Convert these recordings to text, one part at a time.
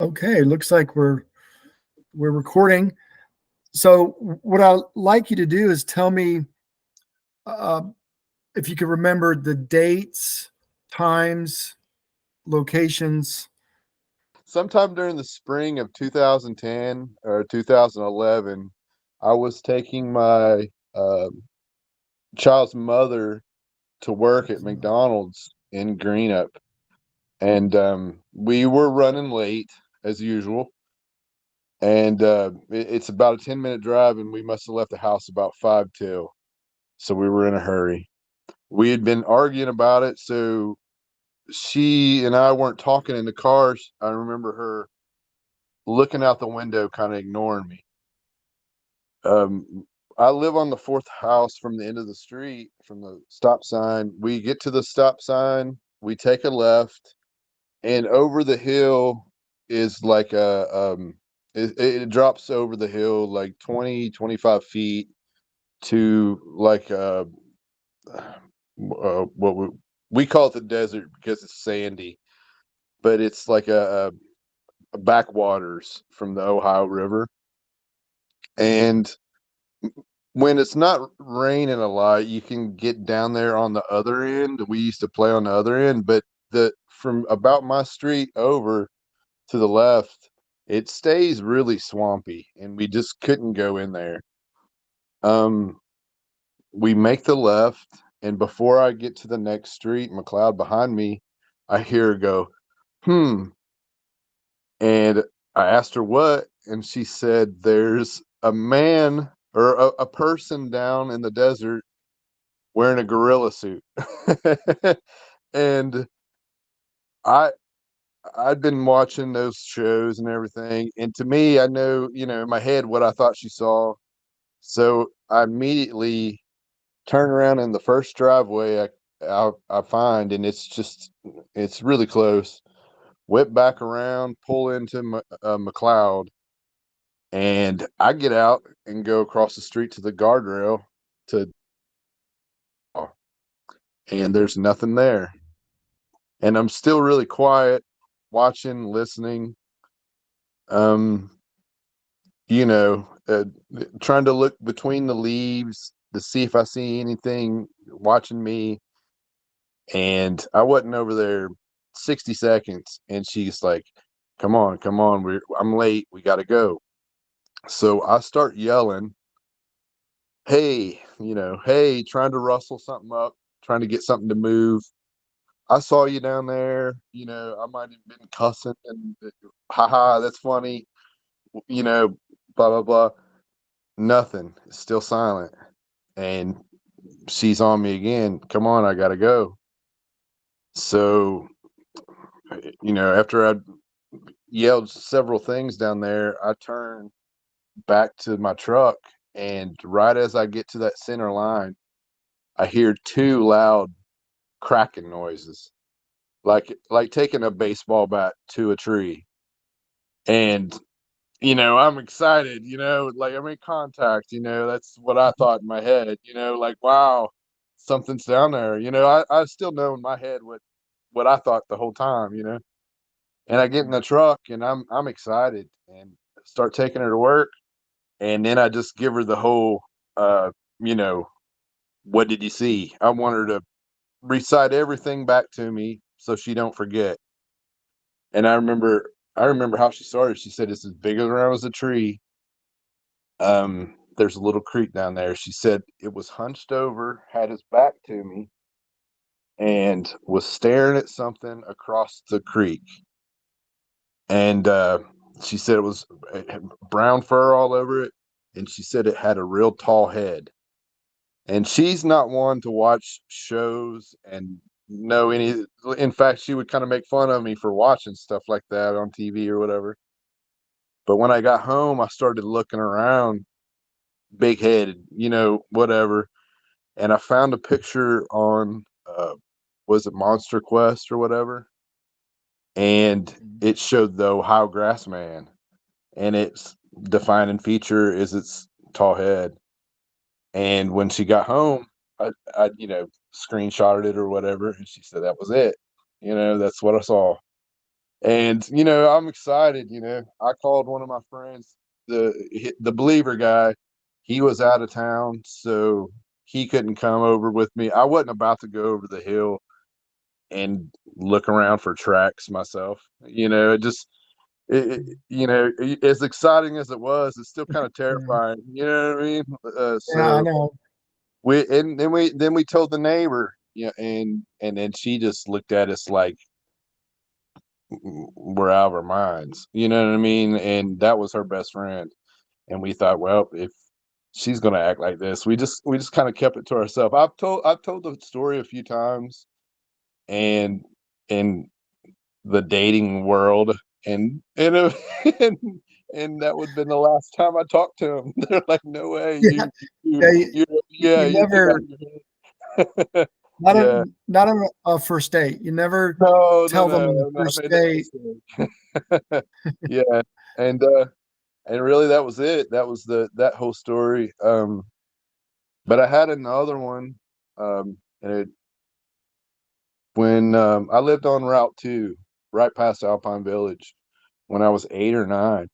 Okay, looks like we're recording. So what I'd like you to do is tell me uh, if you can remember the dates, times, locations. Sometime during the spring of 2010 or 2011, I was taking my uh, child's mother to work at McDonald's in Greenup, and we were running late as usual. And it's about a 10-minute drive, and we must have left the house about 5 till. So we were in a hurry. We had been arguing about it, so she and I weren't talking in the car. I remember her looking out the window, kind of ignoring me. Um, I live on the fourth house from the end of the street, from the stop sign. We get to the stop sign, we take a left, and over the hill is like it drops over the hill like 20, 25 feet to like what we call it the desert because it's sandy, but it's like a backwaters from the Ohio River. And when it's not raining a lot, you can get down there on the other end. We used to play on the other end, but the from about my street over to the left, it stays really swampy, and we just couldn't go in there. Um, we make the left, and before I get to the next street, McCloud behind me, I hear her go, "Hmm." And I asked her what, and she said, "There's a man or a person down in the desert wearing a gorilla suit." And I I'd been watching those shows and everything, and to me, I know, in my head what I thought she saw. So I immediately turn around in the first driveway I find, and it's really close. Whip back around, pull into McCloud, and I get out and go across the street to the guardrail to, and there's nothing there. And I'm still really quiet, watching, listening. Um, you know, trying to look between the leaves to see if I see anything watching me. And I wasn't over there 60 seconds. And she's like, come on. I'm late. We got to go. So I start yelling, hey, hey, trying to rustle something up, trying to get something to move. I saw you down there. I might have been cussing and haha, that's funny, you know, blah, blah, blah. Nothing. It's still silent. And she's on me again. Come on, I gotta go. So, after I yelled several things down there, I turned back to my truck. And right as I get to that center line, I hear two loud cracking noises, like taking a baseball bat to a tree. And I'm excited, like I'm in contact, that's what I thought in my head, like, wow, something's down there. I still know in my head what I thought the whole time, and I get in the truck and I'm excited and start taking her to work. And then I just give her the whole, you know, what did you see? I want her to recite everything back to me so she don't forget. And I remember how she started. She said, "It's as big around as a tree. There's a little creek down there." She said it was hunched over, had its back to me, and was staring at something across the creek. And she said it had brown fur all over it, and she said it had a real tall head. And she's not one to watch shows and know any. In fact, she would kind of make fun of me for watching stuff like that on TV or whatever. But when I got home, I started looking around, big headed, whatever. And I found a picture on, was it Monster Quest or whatever? And it showed the Ohio Grass Man, and its defining feature is its tall head. And when she got home, I screenshotted it or whatever, and she said that was it. That's what I saw. And I'm excited. I called one of my friends, the believer guy. He was out of town, so he couldn't come over with me. I wasn't about to go over the hill and look around for tracks myself. It just as exciting as it was, it's still kind of Yeah, terrifying. You know what I mean? yeah, I So know. we told the neighbor, and then she just looked at us like we're out of our minds. You know what I mean? And that was her best friend. And we thought, well, if she's gonna act like this, we just kind of kept it to ourselves. I've told the story a few times, and in the dating world, and and, and that would have been the last time I talked to them. They're like, no way, Yeah, yeah, you you get never, out of your head. not Yeah. on, not on a first date. You never No, no, tell them no, on the I'm not first made that date. mistake. Yeah, and really that was it. That was that whole story. But I had another one, and when I lived on Route 2, right past Alpine Village, when I was 8 or 9,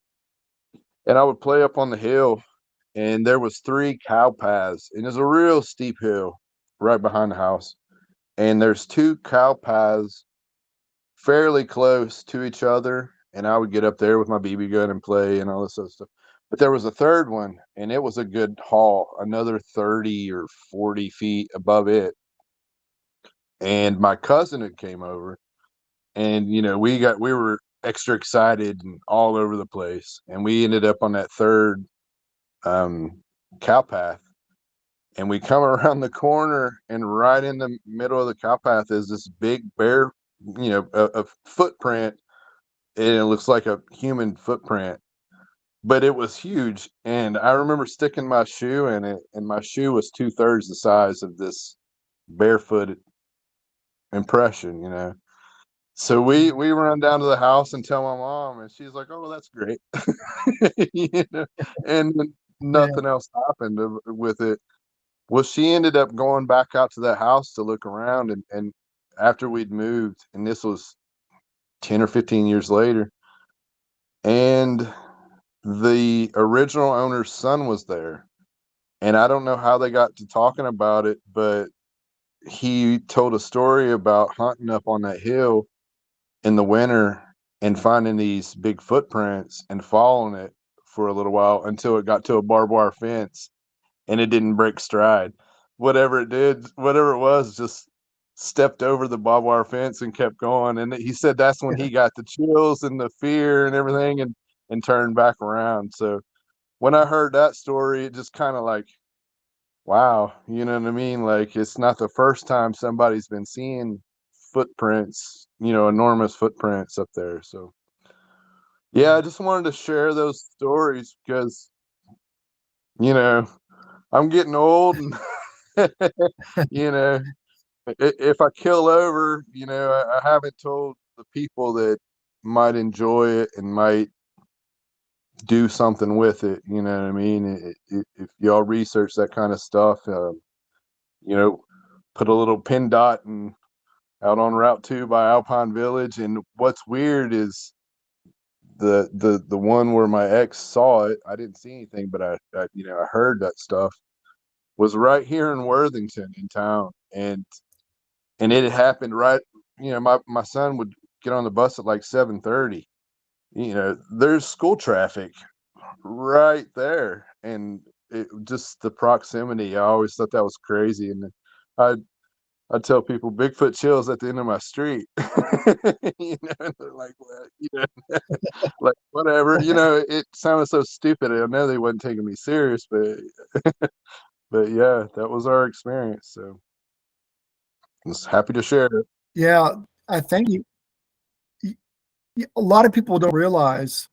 and I would play up on the hill, and there was 3 cow paths, and there's a real steep hill right behind the house, and there's 2 cow paths fairly close to each other, and I would get up there with my BB gun and play and all this other stuff. But there was a third one, and it was a good haul, another 30 or 40 feet above it. And my cousin had came over, and we were extra excited and all over the place, and we ended up on that third um, cow path. And we come around the corner, and right in the middle of the cow path is this big bear, a footprint, and it looks like a human footprint, but it was huge. And I remember sticking my shoe in it, and my shoe was 2/3 the size of this barefoot impression. So we run down to the house and tell my mom, and she's like, "Oh, that's great," you know. And Yeah, nothing else happened with it. Well, she ended up going back out to that house to look around, and after we'd moved, and this was 10 or 15 years later, and the original owner's son was there. And I don't know how they got to talking about it, but he told a story about hunting up on that hill in the winter and finding these big footprints and following it for a little while until it got to a barbed wire fence, and it didn't break stride. Whatever it did, whatever it was, just stepped over the barbed wire fence and kept going. And he said that's when yeah, he got the chills and the fear and everything, and turned back around. So when I heard that story, it just kind of like, wow, you know what I mean? Like, it's not the first time somebody's been seeing footprints, enormous footprints up there. So yeah, yeah, I just wanted to share those stories because, you know, I'm getting old, and you know, if I kill over, I haven't told the people that might enjoy it and might do something with it. You know what I mean? If y'all research that kind of stuff, you know, put a little pin dot and out on Route 2 by Alpine Village. And what's weird is the one where my ex saw it. I didn't see anything, but I heard that stuff was right here in Worthington in town, and it had happened right. My son would get on the bus at like 7:30. There's school traffic right there, and just the proximity. I always thought that was crazy, and I I tell people Bigfoot chills at the end of my street. And they're like, well, like whatever. It sounded so stupid. I know they wasn't taking me serious, but yeah, that was our experience. So I was happy to share it. yeah. I think a lot of people don't realize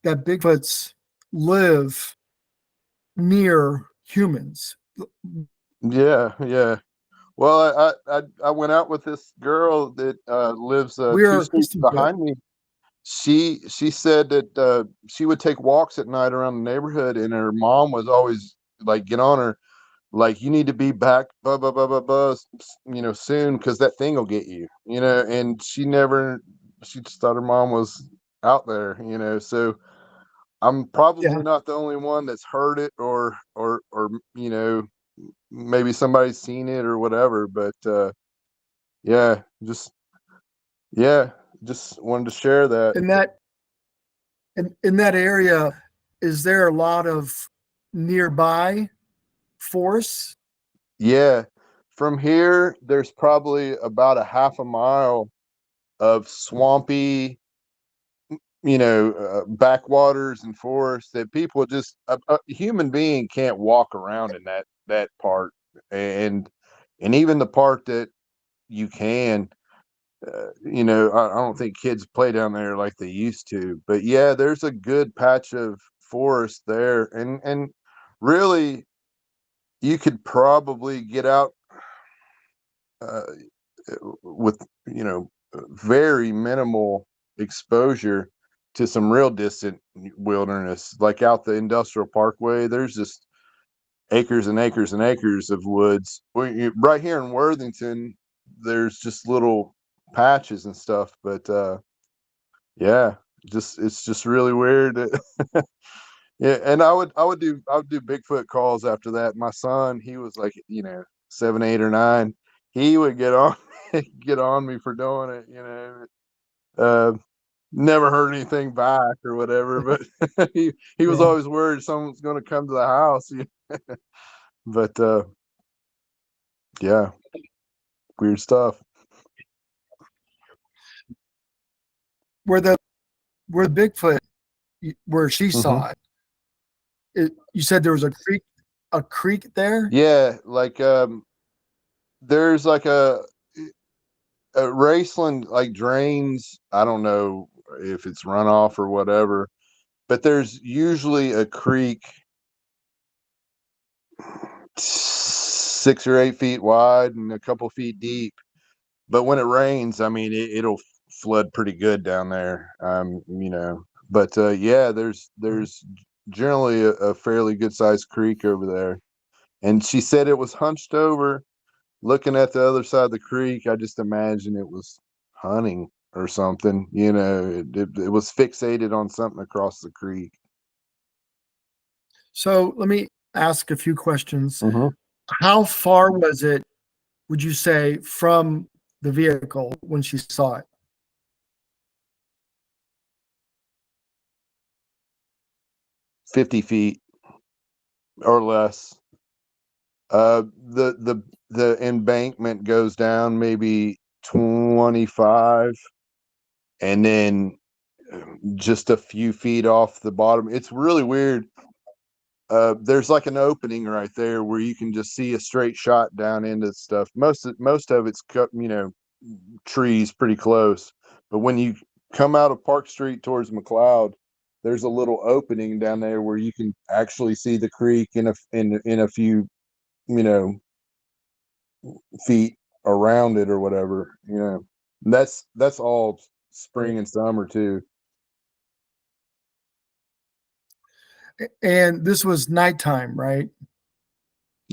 that Bigfoots live near humans. Yeah, yeah. Well, I went out with this girl that lives two We're streets Bigfoot. behind me. She said that she would take walks at night around the neighborhood, and her mom was always like, get on her, like, you need to be back, blah blah blah blah blah, soon, because that thing will get you. And she never she just thought her mom was out there, so I'm probably Yeah. not the only one that's heard it, or maybe somebody's seen it or whatever, but yeah, just yeah, just wanted to share that. In that in that area, is there a lot of nearby forests? Yeah, from here there's probably about a half a mile of swampy, backwaters and forests that people just a human being can't walk around in that part, and even the part that you can, I don't think kids play down there like they used to, but yeah, there's a good patch of forest there, and really you could probably get out uh, with very minimal exposure to some real distant wilderness, like out the industrial parkway. There's just acres and acres and acres of woods. Right here in Worthington, there's just little patches and stuff, but yeah, it's just really weird. Yeah, and I would do Bigfoot calls after that. My son, he was like, 7, 8, or 9. He would get on get on me for doing it. Uh, Never heard anything back or whatever, but he was Yeah. always worried someone's going to come to the house. But yeah, weird stuff. Where the Bigfoot, where she Hmm. saw you said there was a creek there? Yeah, like there's like a Raceland like drains. I don't know if it's runoff or whatever, but there's usually a creek 6 or 8 feet wide and a couple feet deep. But when it rains, I mean, it'll flood pretty good down there. But yeah, there's generally a fairly good sized creek over there. And she said it was hunched over, looking at the other side of the creek. I just imagine it was hunting or something. It was fixated on something across the creek. So let me ask a few questions. Hmm. How far was it, would you say, from the vehicle when she saw it? 50 feet or less. The embankment goes down maybe 25, and then just a few feet off the bottom. It's really weird. There's like an opening right there where you can just see a straight shot down into stuff. Most of it's cut, trees pretty close. But when you come out of Park Street towards McCloud, there's a little opening down there where you can actually see the creek in a few, you know, feet around it or whatever. That's all spring and summer too. And this was nighttime, right?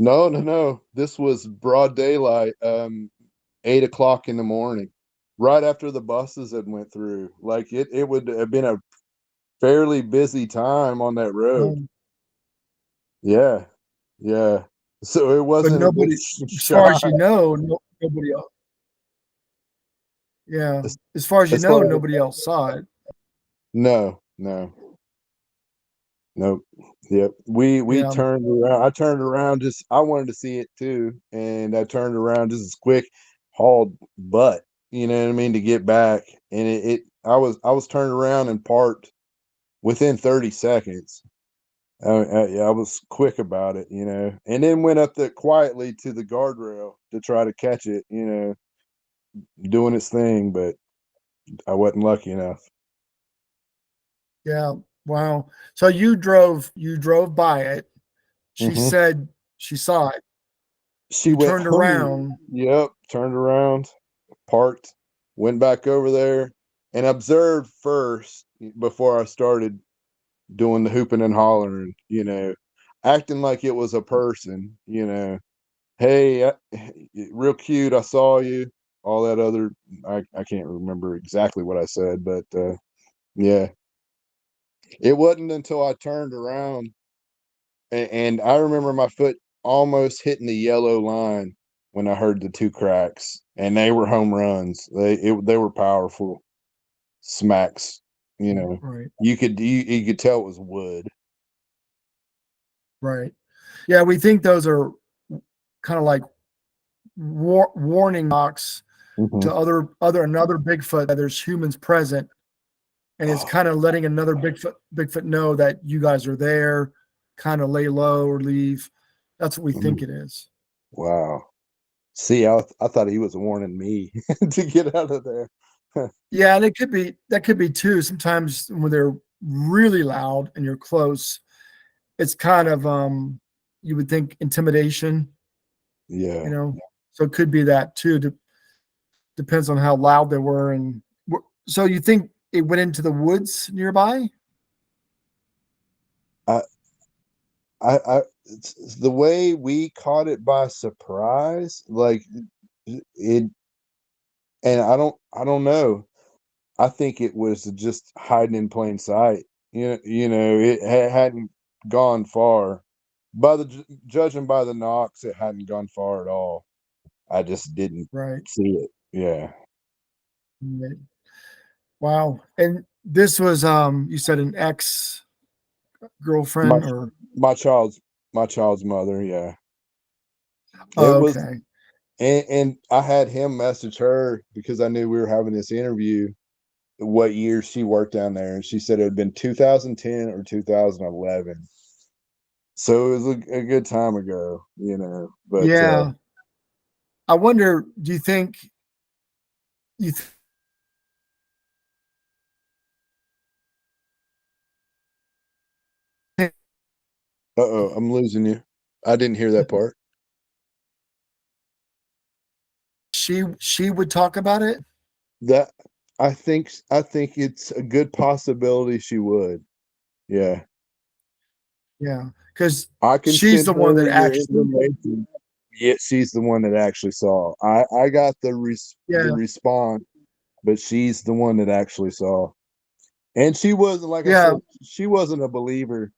No, no, no. This was broad daylight, 8 o'clock in the morning, right after the buses had went through. Like it would have been a fairly busy time on that road. Um, Yeah, yeah. So it but wasn't a big nobody, as far shot. as you know, nobody else. Yeah, As, as far as you as know, far as, nobody else saw it. no, no, nope. Yep. We Yeah, turned around. I turned around, just I wanted to see it too, and I turned around just as quick, hauled butt. You know what I mean, to get back, and I was turned around and parked within 30 seconds. I was quick about it, and then went up there quietly to the guardrail to try to catch it, doing its thing, but I wasn't lucky enough. yeah. Wow. So you drove by it. She Hmm. said she saw it. She You went, turned around. yep, turned around, parked, went back over there, and observed first before I started doing the hooping and hollering, acting like it was a person, hey, real cute, I saw you. all that other. I can't remember exactly what I said, but yeah, it wasn't until I turned around and I remember my foot almost hitting the yellow line when I heard the two cracks, and they were home runs. They were powerful smacks. You know, Right. you could tell it was wood. Right. Yeah, we think those are kind of like warning knocks Mm-hmm. to another Bigfoot that there's humans present, and it's kind of letting another Bigfoot know that you guys are there, kind of lay low or leave. That's what we think it is. Wow. See, I thought he was warning me to get out of there. Yeah, and that could be too. Sometimes when they're really loud and you're close, it's kind of you would think intimidation, Yeah. you know. So it could be that too. Depends on how loud they were. And so you think it went into the woods nearby? I it's the way we caught it by surprise, like it, and I don't know. I think it was just hiding in plain sight. You know, it hadn't gone far. By the judging by the knocks, it hadn't gone far at all. I just didn't Right. see it. Yeah. Right. Wow. And this was you said an ex My girlfriend or my child's my child's mother, yeah. It oh, was, okay. and I had him message her because I knew we were having this interview what year she worked down there, and she said it had been 2010 or 2011. So it was a good time ago, you know. But Yeah. I wonder, do you think you think uh-oh, I'm losing you. I didn't hear that part. she would talk about it? That I think it's a good possibility she would. Yeah. Yeah. Because I can she's send the one her that your actually information. Yet she's the one that actually saw. I got the yeah. response, but she's the one that actually saw. And she wasn't, like I Yeah. said, she wasn't a believer,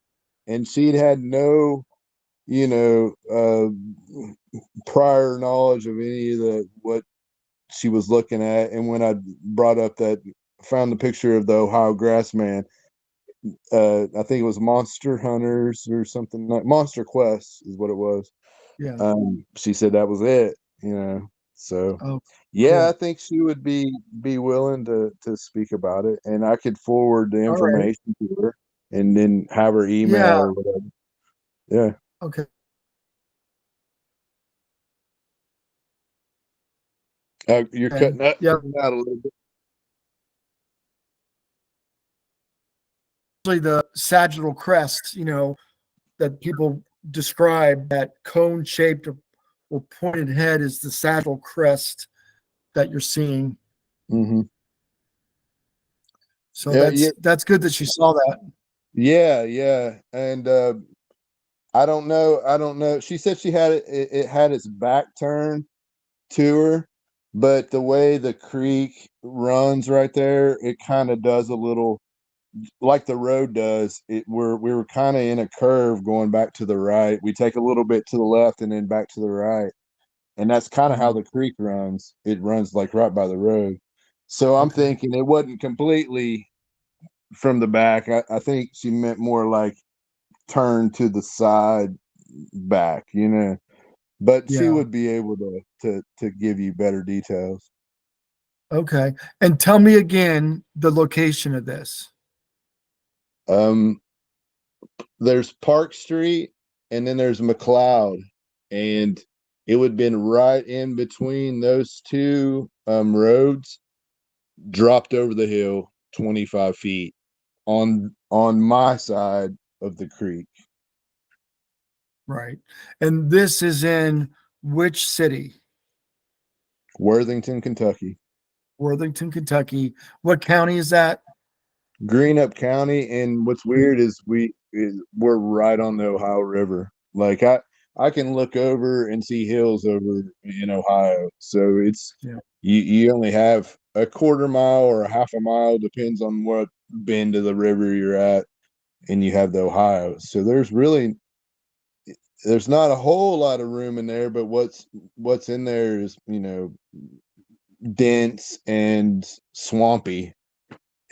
and she'd had no, you know, prior knowledge of any of the what she was looking at. And when I brought up that, found the picture of the Ohio Grassman, I think it was Monster Hunters or something, like Monster Quest is what it was. Yeah. She said that was it, you know. So Oh, yeah, cool. I think she would be willing to speak about it, and I could forward the All right. information to her and then have her email Yeah. or whatever. Yeah. Okay. You're Okay. Yeah. cutting out a little bit. Actually, the sagittal crest, that people describe that cone shaped or pointed head is the sagittal crest that you're seeing. Mm-hmm. So Yeah, yeah, that's good that you saw that. yeah, yeah. And I don't know. She said she had it had its back turned to her, but the way the creek runs right there, it kind of does a little like the road does. We were kind of in a curve going back to the right. We take a little bit to the left and then back to the right, and that's kind of how Mhm. the creek runs. It runs like right by the road. So I'm Okay. thinking it wasn't completely from the back. I think she meant more like turn to the side back, you know. But she Yeah. would be able to give you better details. Okay. And tell me again the location of this. Um, there's Park Street, and then there's McCloud, and it would have been right in between those two roads, dropped over the hill 25 feet on my side of the creek. Right. And this is in which city? Worthington, Kentucky. Worthington, Kentucky. What county is that? Greenup County, and what's weird is we're right on the Ohio River. Like I can look over and see hills over in Ohio. So it's Yeah. you only have a quarter mile or a half a mile, depends on what bend of the river you're at, and you have the Ohio. So there's not a whole lot of room in there, but what's in there is, dense and swampy.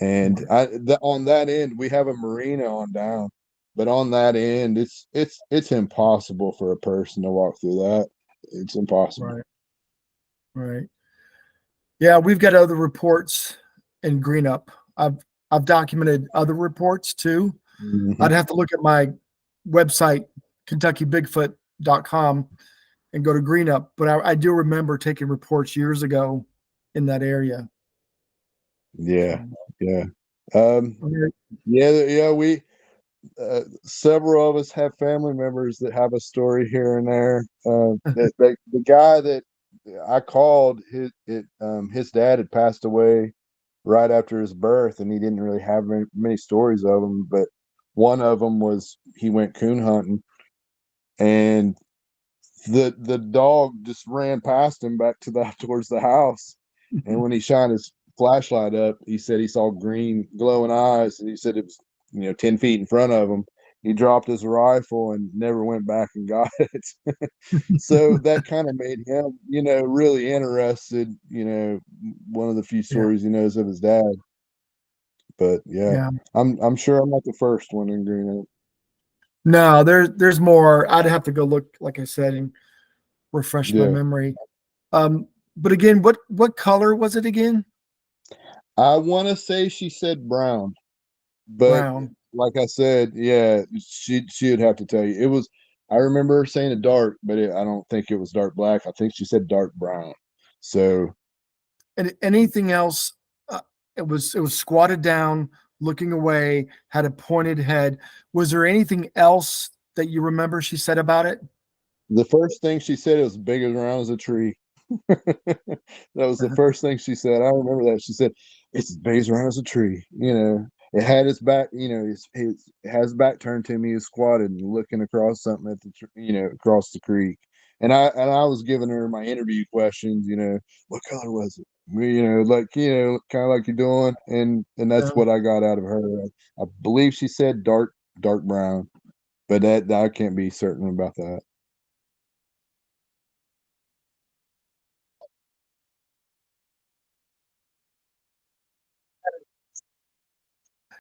And on that end, we have a marina on down, but on that end, it's impossible for a person to walk through that. It's impossible. Right. Yeah, we've got other reports in Greenup. I've documented other reports too. Mhm. I'd have to look at my website, KentuckyBigfoot.com, and go to Greenup. But I do remember taking reports years ago in that area. Yeah, So, yeah. okay. Yeah, we several of us have family members that have a story here and there. The guy that I called, his dad had passed away right after his birth, and he didn't really have many stories of them. But one of them was he went coon hunting, and the dog just ran past him back towards the house. And when he shined his flashlight up, he said he saw green glowing eyes, and he said it was 10 feet in front of him. He dropped his rifle and never went back and got it. So that kind of made him really interested. One of the few Yeah. stories he knows of his dad. But yeah, Yeah. I'm sure I'm not the first one in Greenup. No, there's more. I'd have to go look, like I said, and refresh my Yeah, memory. But again, what color was it again? I want to say she said brown. But Brown. like I said, yeah, she'd have to tell you. It was. I remember her saying a dark, but I don't think it was dark black. I think she said dark brown. So And anything else? It was squatted down, looking away, had a pointed head. Was there anything else that you remember she said about it? the first thing she said, it was big as round as a tree. That was the first thing she said. I remember that. She said, "It's as big as round as a tree." It had its back. It has its back turned to me. It's squatted and looking across something at across the creek. And I was giving her my interview questions. What color was it? Kind of like you're doing, and Yeah. that's what I got out of her. I believe she said dark brown, but that I can't be certain about that.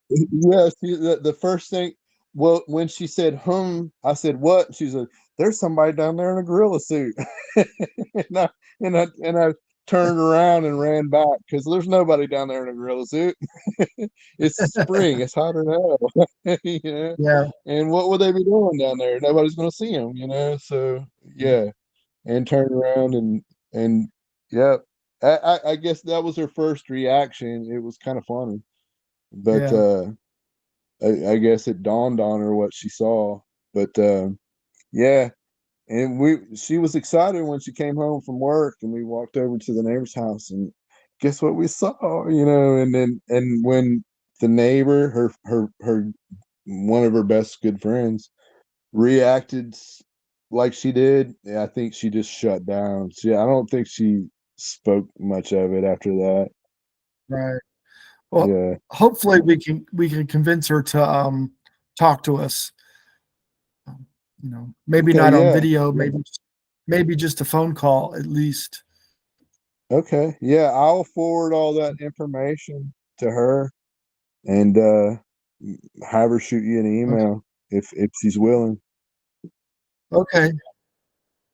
Yeah, the first thing, well, when she said I said, "What?" She said, "There's somebody down there in a gorilla suit." And I turned around and ran back because there's nobody down there in a gorilla suit. It's spring, it's hot as hell. Yeah. And what would they be doing down there? Nobody's going to see them, So yeah, and turned around and yeah, I guess that was her first reaction. It was kind of funny, but Yeah. I guess it dawned on her what she saw. But yeah, and she was excited when she came home from work, and we walked over to the neighbor's house, and guess what we saw? And when the neighbor, her one of her best good friends, reacted like she did, I think she just shut down. I don't think she spoke much of it after that. Right. Well, Yeah. hopefully we can convince her to talk to us. Maybe Okay. not on Yeah. video, maybe just a phone call at least. Okay. Yeah, I'll forward all that information to her and have her shoot you an Okay. email if she's willing. Okay.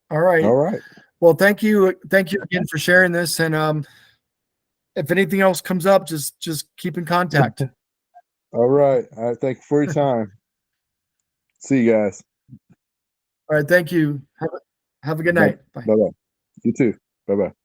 All right. All right. Well, thank you again for sharing this. And if anything else comes up, just keep in contact. All right. All right. Thank you for your time. See you guys. All right. Thank you. Have a good Bye night. Bye. bye. You too. Bye bye.